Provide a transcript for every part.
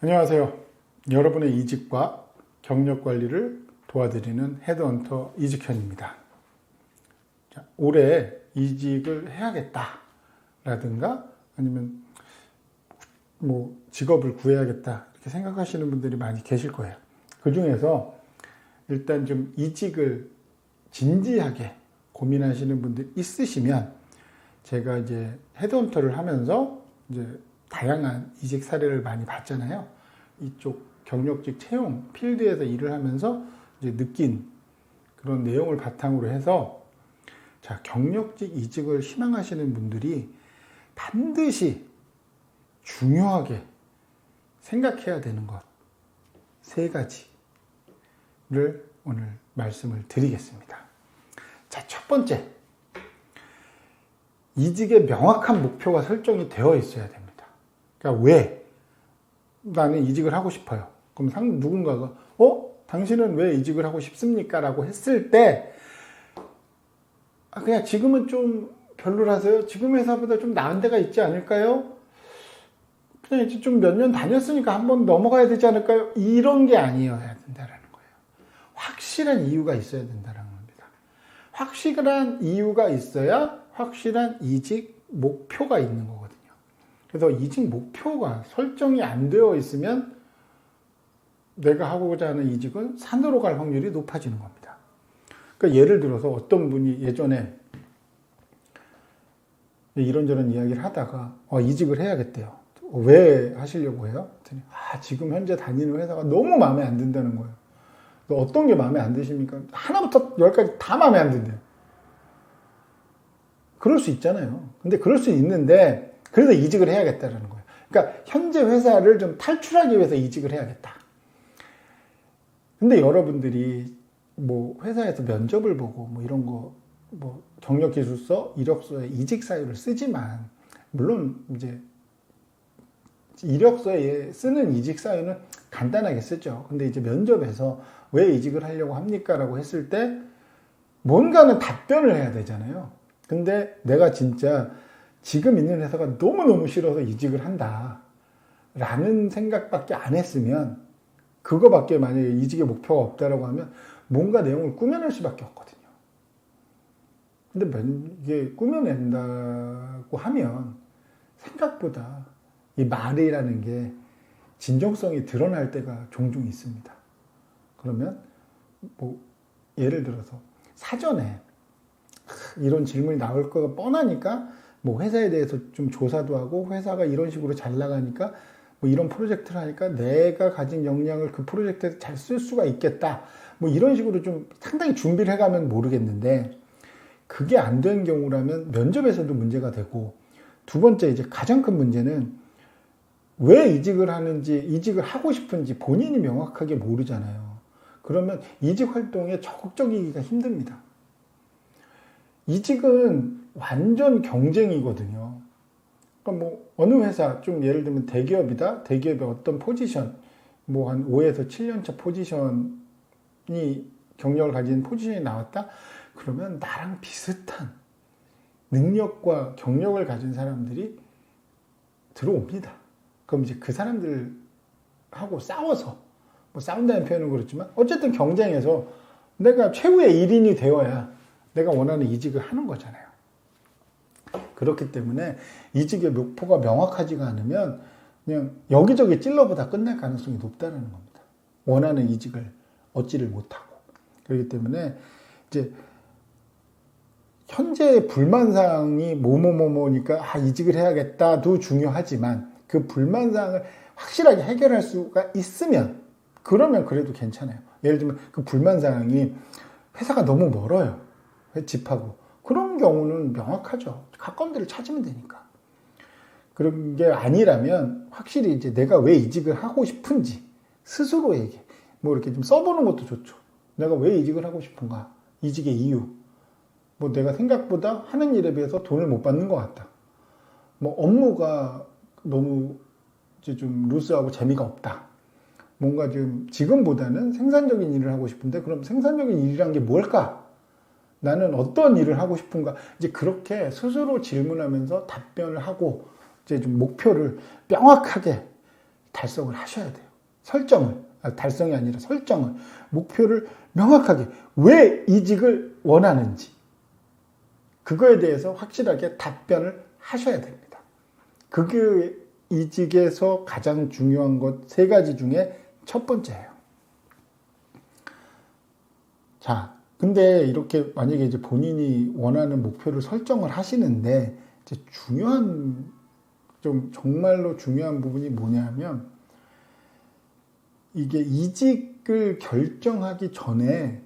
안녕하세요. 여러분의 이직과 경력 관리를 도와드리는 헤드헌터 이직현입니다. 올해 이직을 해야겠다라든가 아니면 직업을 구해야겠다 이렇게 생각하시는 분들이 많이 계실 거예요. 그 중에서 일단 좀 이직을 진지하게 고민하시는 분들 있으시면 제가 이제 헤드헌터를 하면서 이제 다양한 이직 사례를 많이 봤잖아요. 이쪽 경력직 채용 필드에서 일을 하면서 이제 느낀 그런 내용을 바탕으로 해서 경력직 이직을 희망하시는 분들이 반드시 중요하게 생각해야 되는 것 3가지를 오늘 말씀을 드리겠습니다. 첫 번째, 이직의 명확한 목표가 설정이 되어 있어야 됩니다. 그러니까 왜 나는 이직을 하고 싶어요. 그럼 누군가가 당신은 왜 이직을 하고 싶습니까? 라고 했을 때 그냥 지금은 좀 별로라서요. 지금 회사보다 좀 나은 데가 있지 않을까요? 그냥 이제 좀 몇 년 다녔으니까 한번 넘어가야 되지 않을까요? 이런 게 아니어야 된다는 거예요. 확실한 이유가 있어야 된다는 겁니다. 확실한 이유가 있어야 확실한 이직 목표가 있는 거거든요. 그래서 이직 목표가 설정이 안 되어 있으면 내가 하고자 하는 이직은 산으로 갈 확률이 높아지는 겁니다. 그러니까 예를 들어서 어떤 분이 예전에 이런저런 이야기를 하다가 이직을 해야겠대요. 왜 하시려고 해요? 그랬더니 지금 현재 다니는 회사가 너무 마음에 안 든다는 거예요. 어떤 게 마음에 안 드십니까? 하나부터 10까지 다 마음에 안 든대요. 그럴 수 있잖아요. 근데 그럴 수 있는데 그래서 이직을 해야겠다는 거예요. 그러니까 현재 회사를 좀 탈출하기 위해서 이직을 해야겠다. 근데 여러분들이 회사에서 면접을 보고 이런 거 경력기술서, 이력서에 이직 사유를 쓰지만 물론 이제 이력서에 쓰는 이직 사유는 간단하게 쓰죠. 근데 이제 면접에서 왜 이직을 하려고 합니까? 라고 했을 때 뭔가는 답변을 해야 되잖아요. 근데 내가 진짜 지금 있는 회사가 너무너무 싫어서 이직을 한다 라는 생각밖에 안 했으면 그거밖에 만약에 이직의 목표가 없다라고 하면 뭔가 내용을 꾸며낼 수밖에 없거든요. 근데 이게 꾸며낸다고 하면 생각보다 이 말이라는 게 진정성이 드러날 때가 종종 있습니다. 그러면 예를 들어서 사전에 이런 질문이 나올 거가 뻔하니까 회사에 대해서 좀 조사도 하고 회사가 이런 식으로 잘 나가니까 이런 프로젝트를 하니까 내가 가진 역량을 그 프로젝트에 잘 쓸 수가 있겠다. 이런 식으로 좀 상당히 준비를 해가면 모르겠는데 그게 안 된 경우라면 면접에서도 문제가 되고 두 번째 이제 가장 큰 문제는 왜 이직을 하는지 이직을 하고 싶은지 본인이 명확하게 모르잖아요. 그러면 이직 활동에 적극적이기가 힘듭니다. 이직은 완전 경쟁이거든요. 그러니까 어느 회사, 좀 예를 들면 대기업이다? 대기업의 어떤 포지션, 한 5에서 7년차 포지션이, 경력을 가진 포지션이 나왔다? 그러면 나랑 비슷한 능력과 경력을 가진 사람들이 들어옵니다. 그럼 이제 그 사람들하고 싸워서, 싸운다는 표현은 그렇지만, 어쨌든 경쟁에서 내가 최후의 1인이 되어야 내가 원하는 이직을 하는 거잖아요. 그렇기 때문에 이직의 목표가 명확하지가 않으면 그냥 여기저기 찔러보다 끝날 가능성이 높다는 겁니다. 원하는 이직을 얻지를 못하고. 그렇기 때문에 이제 현재의 불만사항이 뭐니까 이직을 해야겠다도 중요하지만 그 불만사항을 확실하게 해결할 수가 있으면 그러면 그래도 괜찮아요. 예를 들면 그 불만사항이 회사가 너무 멀어요. 집하고. 그런 경우는 명확하죠. 가까운 데를 찾으면 되니까. 그런 게 아니라면 확실히 이제 내가 왜 이직을 하고 싶은지 스스로에게 이렇게 좀 써보는 것도 좋죠. 내가 왜 이직을 하고 싶은가? 이직의 이유. 내가 생각보다 하는 일에 비해서 돈을 못 받는 것 같다. 업무가 너무 이제 좀 루스하고 재미가 없다. 뭔가 지금보다는 생산적인 일을 하고 싶은데 그럼 생산적인 일이란 게 뭘까? 나는 어떤 일을 하고 싶은가? 이제 그렇게 스스로 질문하면서 답변을 하고 이제 좀 목표를 명확하게 달성을 하셔야 돼요. 달성이 아니라 설정을, 목표를 명확하게 왜 이직을 원하는지 그거에 대해서 확실하게 답변을 하셔야 됩니다. 그게 이직에서 가장 중요한 것 3가지 중에 첫 번째예요. 자, 근데 이렇게 만약에 이제 본인이 원하는 목표를 설정을 하시는데 이제 정말로 중요한 부분이 뭐냐면 이게 이직을 결정하기 전에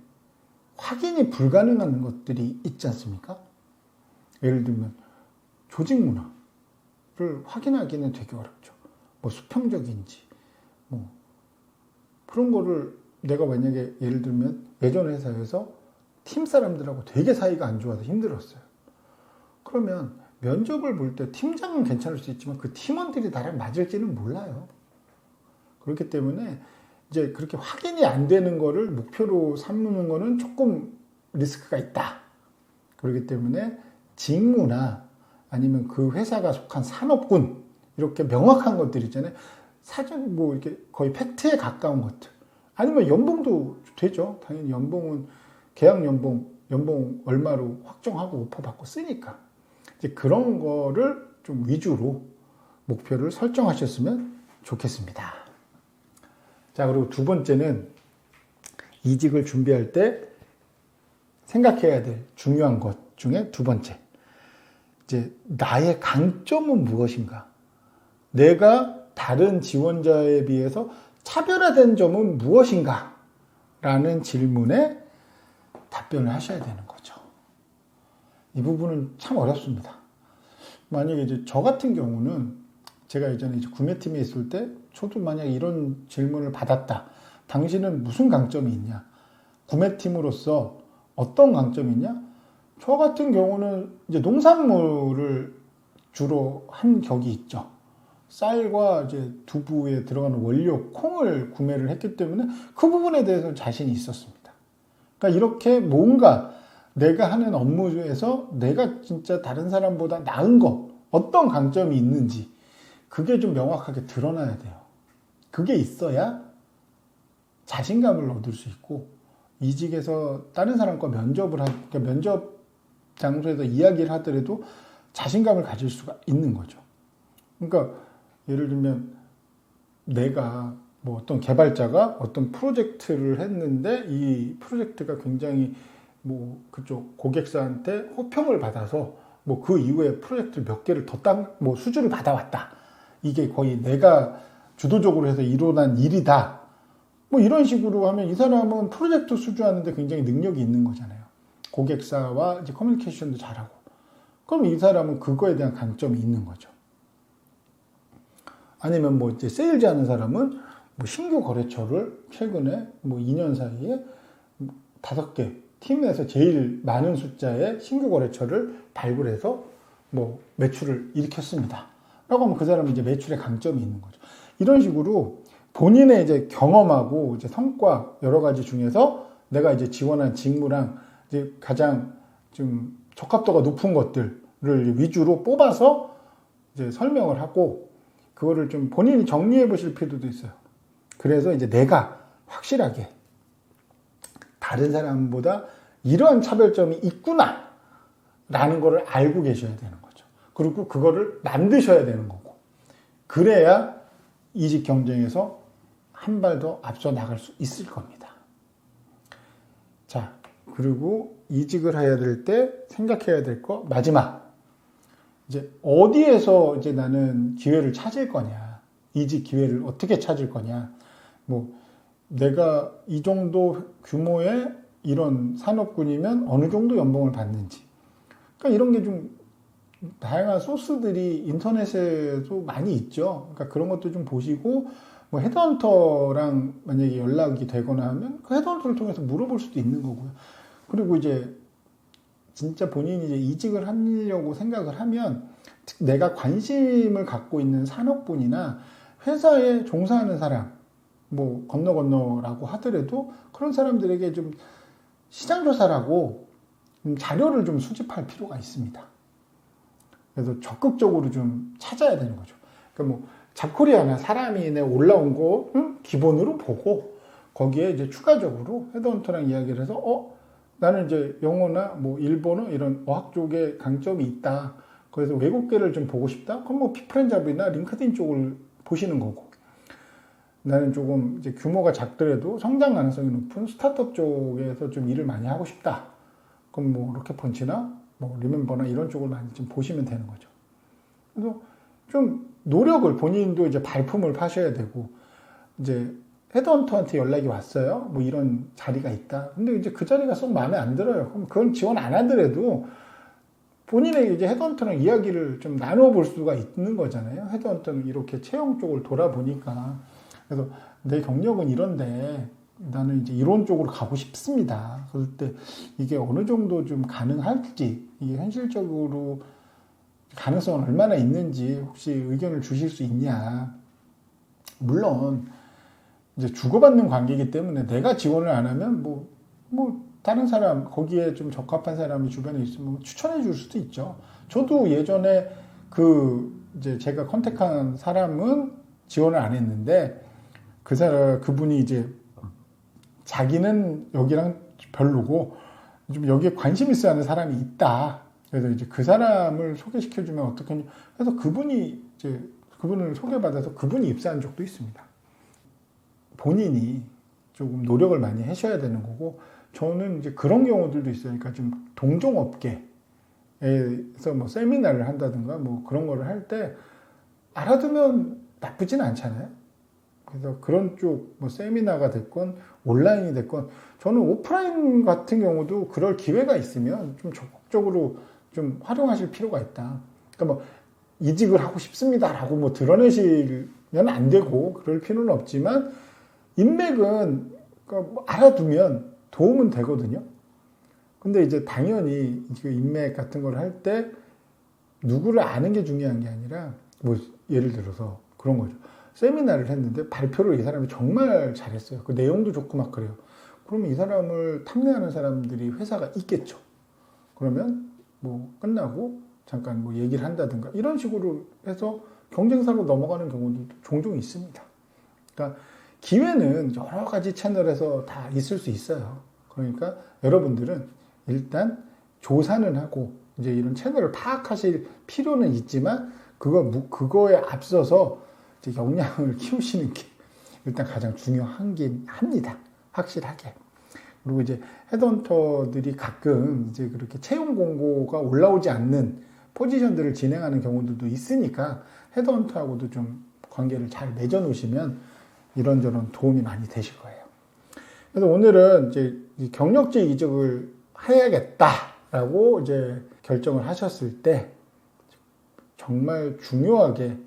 확인이 불가능한 것들이 있지 않습니까? 예를 들면 조직 문화를 확인하기는 되게 어렵죠. 뭐 수평적인지 뭐 그런 거를 내가 만약에 예를 들면 예전 회사에서 팀 사람들하고 되게 사이가 안 좋아서 힘들었어요. 그러면 면접을 볼 때 팀장은 괜찮을 수 있지만 그 팀원들이 나랑 맞을지는 몰라요. 그렇기 때문에 이제 그렇게 확인이 안 되는 거를 목표로 삼는 거는 조금 리스크가 있다. 그렇기 때문에 직무나 아니면 그 회사가 속한 산업군 이렇게 명확한 것들 있잖아요. 사전 뭐 이렇게 거의 팩트에 가까운 것들. 아니면 연봉도 되죠. 당연히 연봉은 계약 연봉 얼마로 확정하고 오퍼 받고 쓰니까. 이제 그런 거를 좀 위주로 목표를 설정하셨으면 좋겠습니다. 자, 그리고 2번째는 이직을 준비할 때 생각해야 될 중요한 것 중에 2번째. 이제 나의 강점은 무엇인가? 내가 다른 지원자에 비해서 차별화된 점은 무엇인가? 라는 질문에 답변을 하셔야 되는 거죠. 이 부분은 참 어렵습니다. 만약에 이제 저 같은 경우는 제가 예전에 이제 구매팀에 있을 때 저도 만약에 이런 질문을 받았다. 당신은 무슨 강점이 있냐? 구매팀으로서 어떤 강점이 있냐? 저 같은 경우는 이제 농산물을 주로 한 격이 있죠. 쌀과 이제 두부에 들어가는 원료 콩을 구매를 했기 때문에 그 부분에 대해서는 자신이 있었습니다. 그러니까 이렇게 뭔가 내가 하는 업무에서 내가 진짜 다른 사람보다 나은 거, 어떤 강점이 있는지 그게 좀 명확하게 드러나야 돼요. 그게 있어야 자신감을 얻을 수 있고 이직에서 다른 사람과 그러니까 면접 장소에서 이야기를 하더라도 자신감을 가질 수가 있는 거죠. 그러니까 예를 들면 내가 뭐 어떤 개발자가 어떤 프로젝트를 했는데 이 프로젝트가 굉장히 뭐 그쪽 고객사한테 호평을 받아서 뭐 그 이후에 프로젝트를 몇 개를 뭐 수주를 받아왔다. 이게 거의 내가 주도적으로 해서 일어난 일이다. 뭐 이런 식으로 하면 이 사람은 프로젝트 수주하는데 굉장히 능력이 있는 거잖아요. 고객사와 이제 커뮤니케이션도 잘하고. 그럼 이 사람은 그거에 대한 강점이 있는 거죠. 아니면 뭐 이제 세일즈 하는 사람은 뭐 신규 거래처를 최근에 뭐 2년 사이에 5개, 팀 내에서 제일 많은 숫자의 신규 거래처를 발굴해서 뭐 매출을 일으켰습니다. 라고 하면 그 사람은 이제 매출의 강점이 있는 거죠. 이런 식으로 본인의 이제 경험하고 이제 성과 여러 가지 중에서 내가 이제 지원한 직무랑 이제 가장 좀 적합도가 높은 것들을 위주로 뽑아서 이제 설명을 하고 그거를 좀 본인이 정리해 보실 필요도 있어요. 그래서 이제 내가 확실하게 다른 사람보다 이러한 차별점이 있구나 라는 거를 알고 계셔야 되는 거죠. 그리고 그거를 만드셔야 되는 거고 그래야 이직 경쟁에서 한 발 더 앞서 나갈 수 있을 겁니다. 자, 그리고 이직을 해야 될 때 생각해야 될 거 마지막 이제 어디에서 이제 나는 기회를 찾을 거냐, 이직 기회를 어떻게 찾을 거냐, 뭐 내가 이 정도 규모의 이런 산업군이면 어느 정도 연봉을 받는지, 그러니까 이런 게 좀 다양한 소스들이 인터넷에도 많이 있죠. 그러니까 그런 것도 좀 보시고 뭐 헤드헌터랑 만약에 연락이 되거나 하면 그 헤드헌터를 통해서 물어볼 수도 있는 거고요. 그리고 이제 진짜 본인이 이제 이직을 하려고 생각을 하면 내가 관심을 갖고 있는 산업군이나 회사에 종사하는 사람, 뭐 건너라고 하더라도 그런 사람들에게 좀 시장조사라고 자료를 좀 수집할 필요가 있습니다. 그래서 적극적으로 좀 찾아야 되는 거죠. 그러니까 뭐 잡코리아나 사람이 올라온 거 기본으로 보고 거기에 이제 추가적으로 헤드헌터랑 이야기를 해서 나는 이제 영어나 뭐 일본어 이런 어학 쪽에 강점이 있다. 그래서 외국계를 좀 보고 싶다. 그럼 뭐 피프렌잡이나 링크드인 쪽을 보시는 거고. 나는 조금 이제 규모가 작더라도 성장 가능성이 높은 스타트업 쪽에서 좀 일을 많이 하고 싶다. 그럼 뭐 로켓펀치나 뭐 리멤버나 이런 쪽을 많이 좀 보시면 되는 거죠. 그래서 좀 노력을 본인도 이제 발품을 파셔야 되고 이제 헤드헌터한테 연락이 왔어요. 뭐 이런 자리가 있다. 근데 이제 그 자리가 쏙 마음에 안 들어요. 그럼 그건 지원 안 하더라도 본인의 이제 헤드헌터랑 이야기를 좀 나눠볼 수가 있는 거잖아요. 헤드헌터는 이렇게 채용 쪽을 돌아보니까. 그래서 내 경력은 이런데 나는 이제 이론 쪽으로 가고 싶습니다. 그럴 때 이게 어느 정도 좀 가능할지, 이게 현실적으로 가능성은 얼마나 있는지 혹시 의견을 주실 수 있냐. 물론 이제 주고받는 관계이기 때문에 내가 지원을 안 하면 뭐 다른 사람, 거기에 좀 적합한 사람이 주변에 있으면 추천해 줄 수도 있죠. 저도 예전에 이제 제가 컨택한 사람은 지원을 안 했는데 그분이 이제 자기는 여기랑 별로고 좀 여기에 관심 있어 하는 사람이 있다. 그래서 이제 그 사람을 소개시켜주면 어떻겠냐. 그래서 그분을 소개받아서 그분이 입사한 적도 있습니다. 본인이 조금 노력을 많이 하셔야 되는 거고, 저는 이제 그런 경우들도 있으니까 좀 동종업계에서 뭐 세미나를 한다든가 뭐 그런 거를 할 때 알아두면 나쁘진 않잖아요. 그래서 그런 쪽 뭐 세미나가 됐건 온라인이 됐건 저는 오프라인 같은 경우도 그럴 기회가 있으면 좀 적극적으로 좀 활용하실 필요가 있다. 그러니까 뭐 이직을 하고 싶습니다라고 뭐 드러내시면 안 되고 그럴 필요는 없지만 인맥은 그러니까 뭐 알아두면 도움은 되거든요. 근데 이제 당연히 인맥 같은 걸 할 때 누구를 아는 게 중요한 게 아니라 뭐 예를 들어서 그런 거죠. 세미나를 했는데 발표를 이 사람이 정말 잘했어요. 그 내용도 좋고 막 그래요. 그러면 이 사람을 탐내하는 사람들이 회사가 있겠죠. 그러면 뭐 끝나고 잠깐 뭐 얘기를 한다든가 이런 식으로 해서 경쟁사로 넘어가는 경우도 종종 있습니다. 그러니까 기회는 여러 가지 채널에서 다 있을 수 있어요. 그러니까 여러분들은 일단 조사는 하고 이제 이런 채널을 파악하실 필요는 있지만 그거에 앞서서 이제 역량을 키우시는 게 일단 가장 중요하긴 합니다. 확실하게. 그리고 이제 헤드헌터들이 가끔 이제 그렇게 채용 공고가 올라오지 않는 포지션들을 진행하는 경우들도 있으니까 헤드헌터하고도 좀 관계를 잘 맺어 놓으시면 이런저런 도움이 많이 되실 거예요. 그래서 오늘은 이제 경력직 이직을 해야겠다라고 이제 결정을 하셨을 때 정말 중요하게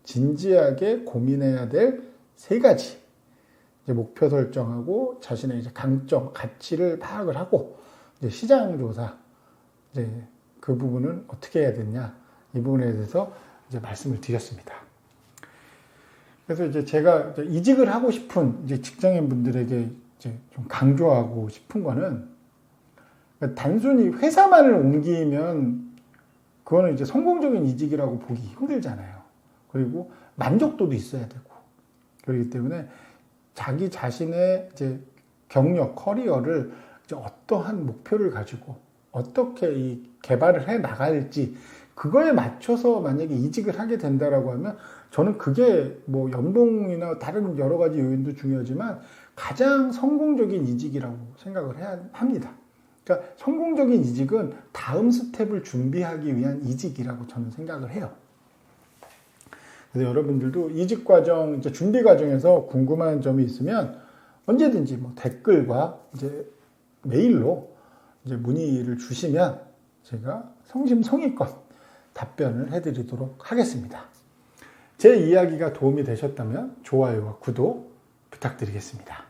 진지하게 고민해야 될 세 가지 이제 목표 설정하고 자신의 이제 강점, 가치를 파악을 하고 이제 시장 조사 이제 그 부분은 어떻게 해야 되냐 이 부분에 대해서 이제 말씀을 드렸습니다. 그래서 이제 제가 이제 이직을 하고 싶은 이제 직장인 분들에게 이제 좀 강조하고 싶은 거는 단순히 회사만을 옮기면 그거는 이제 성공적인 이직이라고 보기 힘들잖아요. 그리고 만족도도 있어야 되고 그렇기 때문에 자기 자신의 이제 경력, 커리어를 이제 어떠한 목표를 가지고 어떻게 이 개발을 해 나갈지 그거에 맞춰서 만약에 이직을 하게 된다라고 하면 저는 그게 뭐 연봉이나 다른 여러 가지 요인도 중요하지만 가장 성공적인 이직이라고 생각을 해야 합니다. 그러니까 성공적인 이직은 다음 스텝을 준비하기 위한 이직이라고 저는 생각을 해요. 그래서 여러분들도 이직 과정, 이제 준비 과정에서 궁금한 점이 있으면 언제든지 뭐 댓글과 이제 메일로 이제 문의를 주시면 제가 성심성의껏 답변을 해드리도록 하겠습니다. 제 이야기가 도움이 되셨다면 좋아요와 구독 부탁드리겠습니다.